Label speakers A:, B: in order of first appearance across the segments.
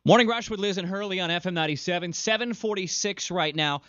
A: Morning Rush with Liz and Hurley on FM 97, 746 right now.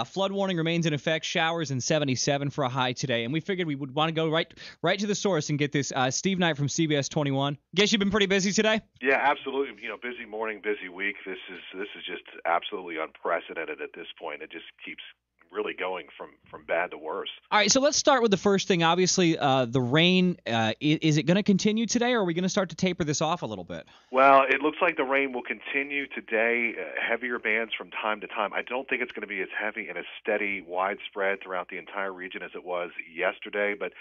A: Flood warning remains in effect. Showers and 77 for a high today. And we figured we would want to go right to the source and get this. Steve Knight from CBS 21. Guess you've been pretty busy today?
B: Yeah, absolutely. Busy morning, busy week. This is just absolutely unprecedented at this point. It just keeps really going from bad to worse.
A: All right, so let's start with the first thing. Obviously, the rain, is it going to continue today, or are we going to start to taper this off a little bit?
B: Well, it looks like the rain will continue today, heavier bands from time to time. I don't think it's going to be as heavy and as steady, widespread throughout the entire region as it was yesterday, but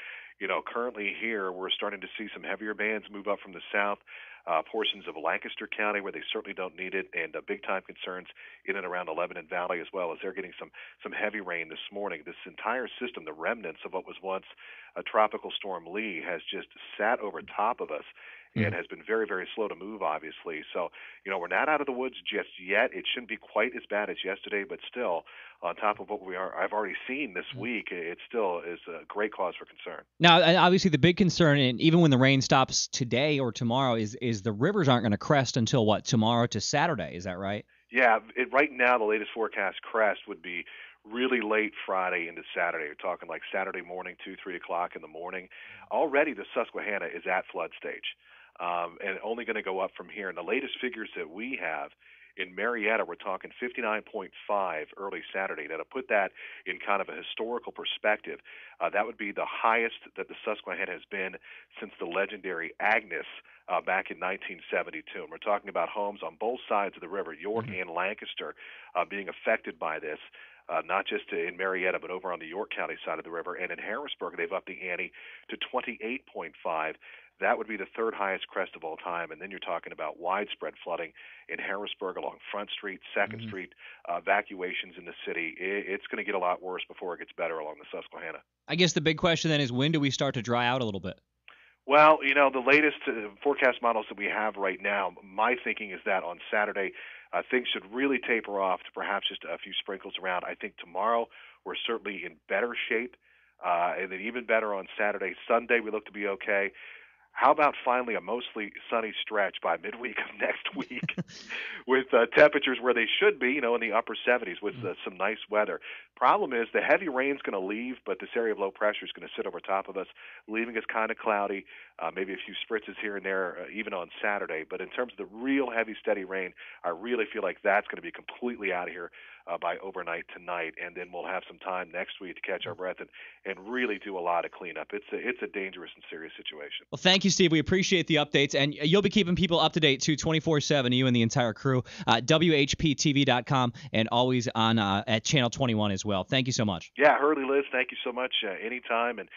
B: currently here we're starting to see some heavier bands move up from the south, portions of Lancaster County where they certainly don't need it, and big-time concerns in and around the Lebanon Valley as well, as they're getting some heavy rain this morning. This entire system, the remnants of what was once a tropical storm Lee, has just sat over top of us and has been very, very slow to move, obviously. So, we're not out of the woods just yet. It shouldn't be quite as bad as yesterday, but still, on top of what I've already seen this week, it still is a great cause for concern.
A: Now, obviously, the big concern, and even when the rain stops today or tomorrow, is the rivers aren't going to crest until, tomorrow to Saturday. Is that right?
B: Yeah, right now, the latest forecast crest would be really late Friday into Saturday. You're talking like Saturday morning, 2, 3 o'clock in the morning. Already the Susquehanna is at flood stage. And only going to go up from here. And the latest figures that we have in Marietta, we're talking 59.5 early Saturday. Now, to put that in kind of a historical perspective, that would be the highest that the Susquehanna has been since the legendary Agnes back in 1972. And we're talking about homes on both sides of the river, York and Lancaster, being affected by this. Not just in Marietta, but over on the York County side of the river. And in Harrisburg, they've upped the ante to 28.5. That would be the third highest crest of all time. And then you're talking about widespread flooding in Harrisburg along Front Street, 2nd Street, evacuations in the city. It's going to get a lot worse before it gets better along the Susquehanna.
A: I guess the big question then is, when do we start to dry out a little bit?
B: Well, the latest forecast models that we have right now, my thinking is that on Saturday, things should really taper off to perhaps just a few sprinkles around. I think tomorrow we're certainly in better shape, and then even better on Saturday. Sunday we look to be okay. How about finally a mostly sunny stretch by midweek of next week with temperatures where they should be, in the upper 70s with some nice weather. Problem is the heavy rain's going to leave, but this area of low pressure is going to sit over top of us, leaving us kind of cloudy, maybe a few spritzes here and there, even on Saturday. But in terms of the real heavy, steady rain, I really feel like that's going to be completely out of here by overnight tonight, and then we'll have some time next week to catch our breath and really do a lot of cleanup. It's a dangerous and serious situation.
A: Well, thank you, Steve. We appreciate the updates, and you'll be keeping people up to date too, 24/7. You and the entire crew, WHPTV.com, and always on at Channel 21 as well. Thank you so much.
B: Yeah, Hurley, Liz, thank you so much. Anytime, and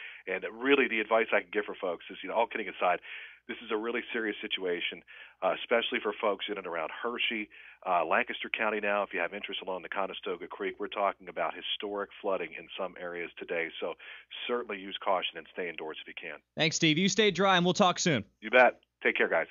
B: really the advice I can give for folks is, all kidding aside, this is a really serious situation, especially for folks in and around Hershey, Lancaster County now. If you have interest along the Conestoga Creek, we're talking about historic flooding in some areas today. So certainly use caution and stay indoors if you can.
A: Thanks, Steve. You stay dry, and we'll talk soon.
B: You bet. Take care, guys.